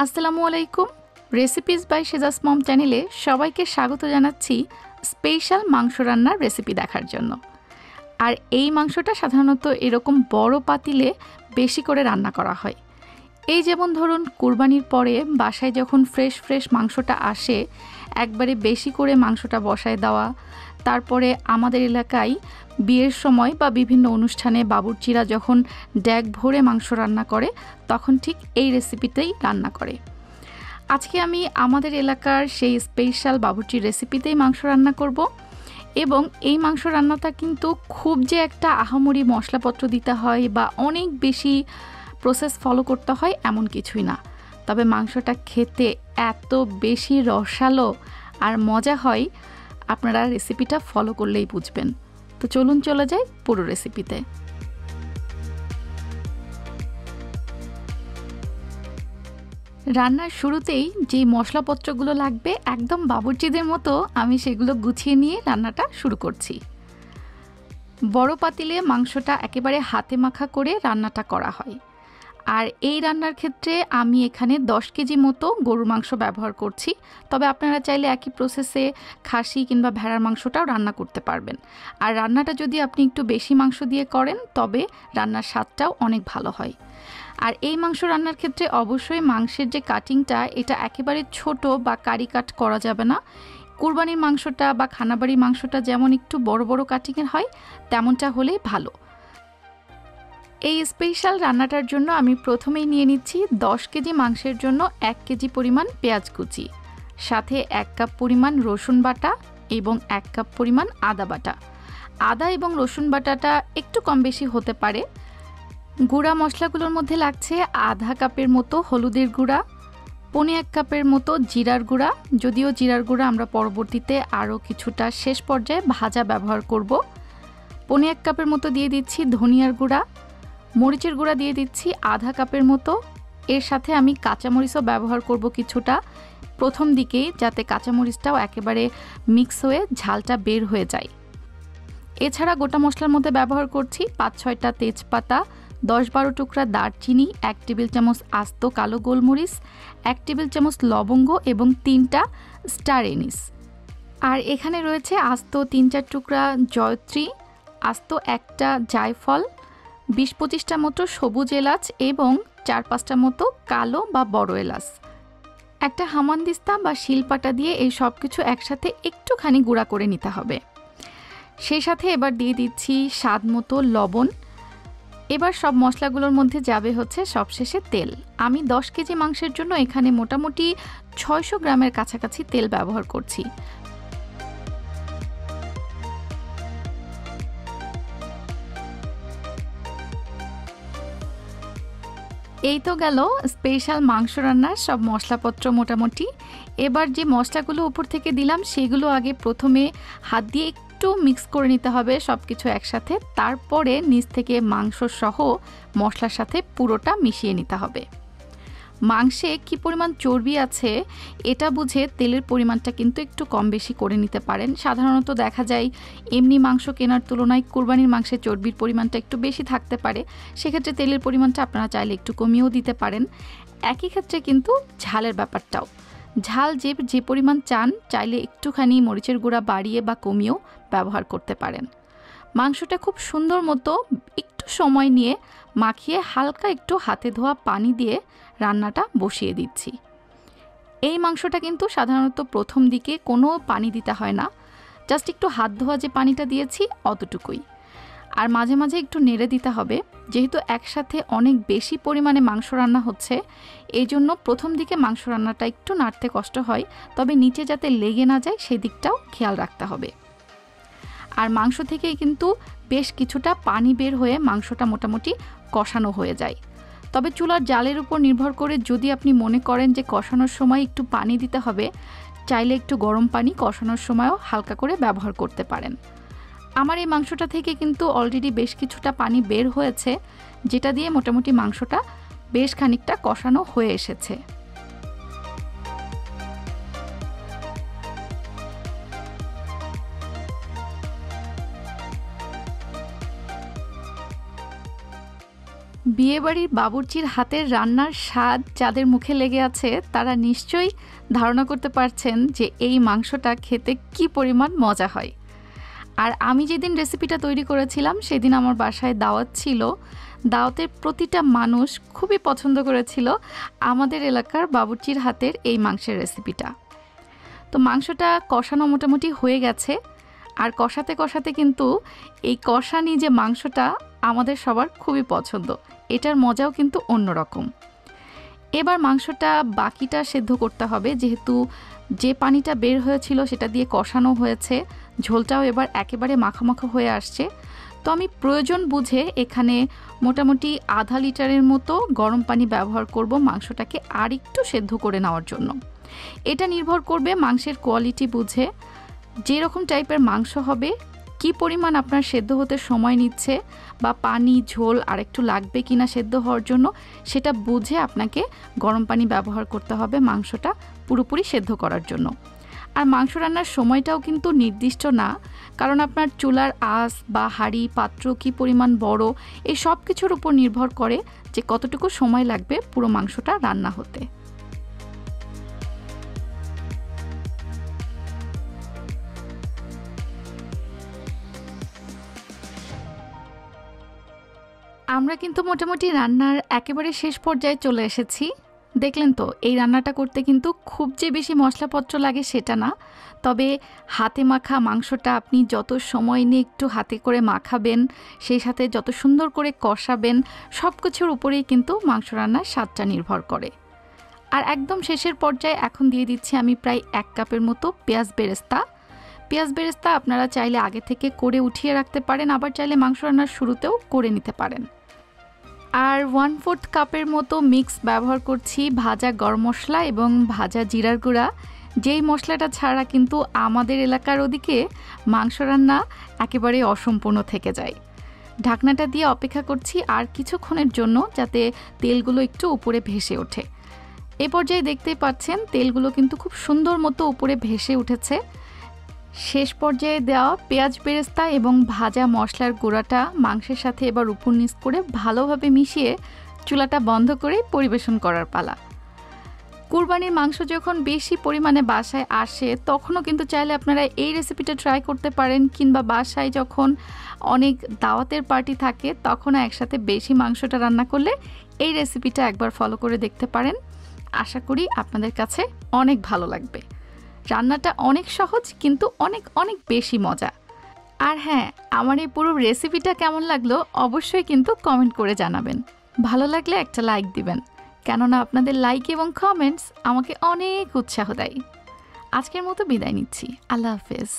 আসসালামু আলাইকুম। Recipes by শেজাস মম চ্যানেলে সবাইকে স্বাগত জানাচ্ছি স্পেশাল মাংস রান্নার রেসিপি দেখার জন্য। আর এই মাংসটা সাধারণত এরকম বড় পাতিলে বেশি করে রান্না করা হয়। এই যেমন ধরুন কুরবানির পরে বাসায় যখন ফ্রেশ মাংসটা আসে, একবারে বেশি করে মাংসটা বসায় দেওয়া। তারপরে আমাদের এলাকায় বিয়ের সময় বা বিভিন্ন অনুষ্ঠানে বাবুর্চিরা যখন ড্যাগ ভরে মাংস রান্না করে, তখন ঠিক এই রেসিপিতেই রান্না করে। আজকে আমি আমাদের এলাকার সেই স্পেশাল বাবুর্চির রেসিপিতেই মাংস রান্না করব। এবং এই মাংস রান্নাটা কিন্তু খুব যে একটা আহামরি মশলাপত্র দিতে হয় বা অনেক বেশি প্রসেস ফলো করতে হয় এমন কিছুই না। তবে মাংসটা খেতে এত বেশি রসালো আর মজা হয়, আপনারা রেসিপিটা ফলো করলেই বুঝবেন। তো চলুন চলে যাই পুরো রেসিপিতে। রান্নার শুরুতেই যে মশলাপত্রগুলো লাগবে একদম বাবুর্চিদের মতো আমি সেগুলো গুছিয়ে নিয়ে রান্নাটা শুরু করছি। বড় পাতিলে মাংসটা একেবারে হাতে মাখা করে রান্নাটা করা হয়। আর এই রান্নার ক্ষেত্রে আমি এখানে 10 কেজি মতো গরুর মাংস ব্যবহার করছি। তবে আপনারা চাইলে একই প্রসেসে খাসি কিংবা ভেড়ার মাংসটাও রান্না করতে পারবেন। আর রান্নাটা যদি আপনি একটু বেশি মাংস দিয়ে করেন তবে রান্নার স্বাদটাও অনেক ভালো হয়। আর এই মাংস রান্নার ক্ষেত্রে অবশ্যই মাংসের যে কাটিংটা, এটা একেবারে ছোট বা কারি কাট করা যাবে না। কুরবানির মাংসটা বা খানাবাড়ির মাংসটা যেমন একটু বড় কাটিংয়ের হয়, তেমনটা হলেই ভালো। এই স্পেশাল রান্নাটার জন্য আমি প্রথমেই নিয়ে নিচ্ছি 10 কেজি মাংসের জন্য 1 কেজি পরিমাণ পেঁয়াজ কুচি, সাথে 1 কাপ পরিমাণ রসুন বাটা এবং 1 কাপ পরিমাণ আদা বাটা। আদা এবং রসুন বাটাটা একটু কম বেশি হতে পারে। গুঁড়া মশলাগুলোর মধ্যে লাগছে আধা কাপের মতো হলুদের গুঁড়া, 1.25 কাপের মতো জিরার গুঁড়া, যদিও জিরার গুঁড়া আমরা পরবর্তীতে আরও কিছুটা শেষ পর্যায়ে ভাজা ব্যবহার করব। 1.25 কাপের মতো দিয়ে দিচ্ছি ধনিয়ার গুঁড়া, মরিচের গুঁড়া দিয়ে দিচ্ছি আধা কাপের মতো। এর সাথে আমি কাঁচামরিচও ব্যবহার করব কিছুটা, প্রথম দিকেই, যাতে কাঁচামরিচটাও একেবারে মিক্স হয়ে ঝালটা বের হয়ে যায়। এছাড়া গোটা মশলার মধ্যে ব্যবহার করছি 5-6টা তেজপাতা, 10-12 টুকরা দারচিনি, 1 টেবিল চামচ আস্ত কালো গোলমরিচ, 1 টেবিল চামচ লবঙ্গ এবং 3টা স্টার এনিস। আর এখানে রয়েছে আস্ত 3-4 টুকরা জয়ত্রী, আস্ত 1টা জায়ফল, 20-25টা মতো সবুজ এলাচ এবং 4-5টা মতো কালো বা বড় এলাচ। একটা হামানদিস্তা বা শিলপাটা দিয়ে এই সব কিছু একসাথে একটুখানি গুঁড়া করে নিতে হবে। সেই সাথে এবার দিয়ে দিচ্ছি স্বাদ মতো লবণ। এবার সব মশলাগুলোর মধ্যে যাবে হচ্ছে সবশেষে তেল। আমি 10 কেজি মাংসের জন্য এখানে মোটামুটি 600 গ্রামের কাছাকাছি তেল ব্যবহার করছি। এই তো গেল স্পেশাল মাংস রান্নার সব মশলাপত্র মোটামুটি। এবার যে মশলাগুলো উপর থেকে দিলাম সেগুলো আগে প্রথমে হাত দিয়ে একটু মিক্স করে নিতে হবে সব কিছু একসাথে, তারপরে নিচ থেকে মাংস সহ মশলার সাথে পুরোটা মিশিয়ে নিতে হবে। মাংসে কি পরিমাণ চর্বি আছে এটা বুঝে তেলের পরিমাণটা কিন্তু একটু কম বেশি করে নিতে পারেন। সাধারণত দেখা যায় এমনি মাংস কেনার তুলনায় কুরবানির মাংসে চর্বির পরিমাণটা একটু বেশি থাকতে পারে, সেক্ষেত্রে তেলের পরিমাণটা আপনারা চাইলে একটু কমিয়েও দিতে পারেন। একই ক্ষেত্রে কিন্তু ঝালের ব্যাপারটাও, ঝাল যে পরিমাণ চান চাইলে একটুখানি মরিচের গুঁড়া বাড়িয়ে বা কমিয়েও ব্যবহার করতে পারেন। মাংসটা খুব সুন্দর মতো একটু সময় নিয়ে মাখিয়ে হালকা একটু হাতে ধোয়া পানি দিয়ে রান্নাটা বসিয়ে দিচ্ছি। এই মাংসটা কিন্তু সাধারণত প্রথম দিকে কোনো পানি দিতে হয় না, জাস্ট একটু হাত ধোয়া যে পানিটা দিয়েছি অতটুকুই। আর মাঝে মাঝে একটু নেড়ে দিতে হবে, যেহেতু একসাথে অনেক বেশি পরিমাণে মাংস রান্না হচ্ছে, এই জন্য প্রথম দিকে মাংস রান্নাটা একটু নাড়তে কষ্ট হয়, তবে নিচে যাতে লেগে না যায় সেদিকটাও খেয়াল রাখতে হবে। আর মাংস থেকেই কিন্তু বেশ কিছুটা পানি বের হয়ে মাংসটা মোটামুটি কষানো হয়ে যায়। তবে চুলার জালের উপর নির্ভর করে যদি আপনি মনে করেন যে কষানোর সময় একটু পানি দিতে হবে, চাইলে একটু গরম পানি কষানোর সময়ও হালকা করে ব্যবহার করতে পারেন। আমার এই মাংসটা থেকে কিন্তু অলরেডি বেশ কিছুটা পানি বের হয়েছে, যেটা দিয়ে মোটামুটি মাংসটা বেশ খানিকটা কষানো হয়ে এসেছে। বিয়েবাড়ির বাবুর্চির হাতের রান্নার স্বাদ যাদের মুখে লেগে আছে তারা নিশ্চয়ই ধারণা করতে পারছেন যে এই মাংসটা খেতে কি পরিমাণ মজা হয়। আর আমি যেদিন রেসিপিটা তৈরি করেছিলাম সেদিন আমার বাসায় দাওয়াত ছিল। দাওয়াতের প্রতিটা মানুষ খুবই পছন্দ করেছিল আমাদের এলাকার বাবুর্চির হাতের এই মাংসের রেসিপিটা। তো মাংসটা কষানো মোটামুটি হয়ে গেছে, আর কষাতে কষাতে কিন্তু এই কষানি যে মাংসটা আমাদের সবার খুবই পছন্দ, এটার মজাও কিন্তু অন্যরকম। এবার মাংসটা বাকিটা সেদ্ধ করতে হবে, যেহেতু যে পানিটা বের হয়েছিল সেটা দিয়ে কষানো হয়েছে, ঝোলটাও এবার একেবারে মাখামাখা হয়ে আসছে। তো আমি প্রয়োজন বুঝে এখানে মোটামুটি আধা লিটারের মতো গরম পানি ব্যবহার করব মাংসটাকে আর একটু সেদ্ধ করে নেওয়ার জন্য। এটা নির্ভর করবে মাংসের কোয়ালিটি বুঝে, যেরকম টাইপের মাংস হবে, কি পরিমাণ আপনার সেদ্ধ হতে সময় নিচ্ছে বা পানি ঝোল আর একটু লাগবে কিনা সেদ্ধ হওয়ার জন্য, সেটা বুঝে আপনাকে গরম পানি ব্যবহার করতে হবে মাংসটা পুরোপুরি সেদ্ধ করার জন্য। আর মাংস রান্নার সময়টাও কিন্তু নির্দিষ্ট না, কারণ আপনার চুলার আঁচ বা হাঁড়ি পাত্র কি পরিমাণ বড়, এই সব কিছুর উপর নির্ভর করে যে কতটুকু সময় লাগবে পুরো মাংসটা রান্না হতে। আমরা কিন্তু মোটামুটি রান্নার একেবারে শেষ পর্যায়ে চলে এসেছি। দেখলেন তো, এই রান্নাটা করতে কিন্তু খুব যে বেশি মশলাপত্র লাগে সেটা না, তবে হাতে মাখা মাংসটা আপনি যত সময় নিয়ে একটু হাতে করে মাখাবেন, সেই সাথে যত সুন্দর করে কষাবেন, সব কিছুর উপরেই কিন্তু মাংস রান্নার স্বাদটা নির্ভর করে। আর একদম শেষের পর্যায়ে এখন দিয়ে দিচ্ছি আমি প্রায় 1 কাপের মতো পেঁয়াজ বেরেস্তা। পেঁয়াজ বেরেস্তা আপনারা চাইলে আগে থেকে করে উঠিয়ে রাখতে পারেন, আবার চাইলে মাংস রান্নার শুরুতেও করে নিতে পারেন। আর 1/4 কাপের মতো মিক্স ব্যবহার করছি ভাজা গরম মশলা এবং ভাজা জিরার গুঁড়া, যেই মশলাটা ছাড়া কিন্তু আমাদের এলাকার ওদিকে মাংস রান্না একেবারে অসম্পূর্ণ থেকে যায়। ঢাকনাটা দিয়ে অপেক্ষা করছি আর কিছুক্ষণের জন্য, যাতে তেলগুলো একটু উপরে ভেসে ওঠে। এ পর্যায়ে দেখতেই পাচ্ছেন তেলগুলো কিন্তু খুব সুন্দর মতো উপরে ভেসে উঠেছে। শেষ পর্যায়ে দেওয়া পেঁয়াজ বেরেস্তা এবং ভাজা মশলার গুঁড়াটা মাংসের সাথে এবার উপর নিচ করে ভালোভাবে মিশিয়ে চুলাটা বন্ধ করে পরিবেশন করার পালা। কুরবানির মাংস যখন বেশি পরিমাণে বাসায় আসে তখনও কিন্তু চাইলে আপনারা এই রেসিপিটা ট্রাই করতে পারেন, কিংবা বাসায় যখন অনেক দাওয়াতের পার্টি থাকে তখনও একসাথে বেশি মাংসটা রান্না করলে এই রেসিপিটা একবার ফলো করে দেখতে পারেন। আশা করি আপনাদের কাছে অনেক ভালো লাগবে। রান্নাটা অনেক সহজ, কিন্তু অনেক অনেক বেশি মজা। আর হ্যাঁ, আমার এই পুরো রেসিপিটা কেমন লাগলো অবশ্যই কিন্তু কমেন্ট করে জানাবেন। ভালো লাগলে একটা লাইক দিবেন, কেননা আপনাদের লাইক এবং কমেন্টস আমাকে অনেক উৎসাহ দেয়। আজকের মতো বিদায় নিচ্ছি। আল্লাহ হাফেজ।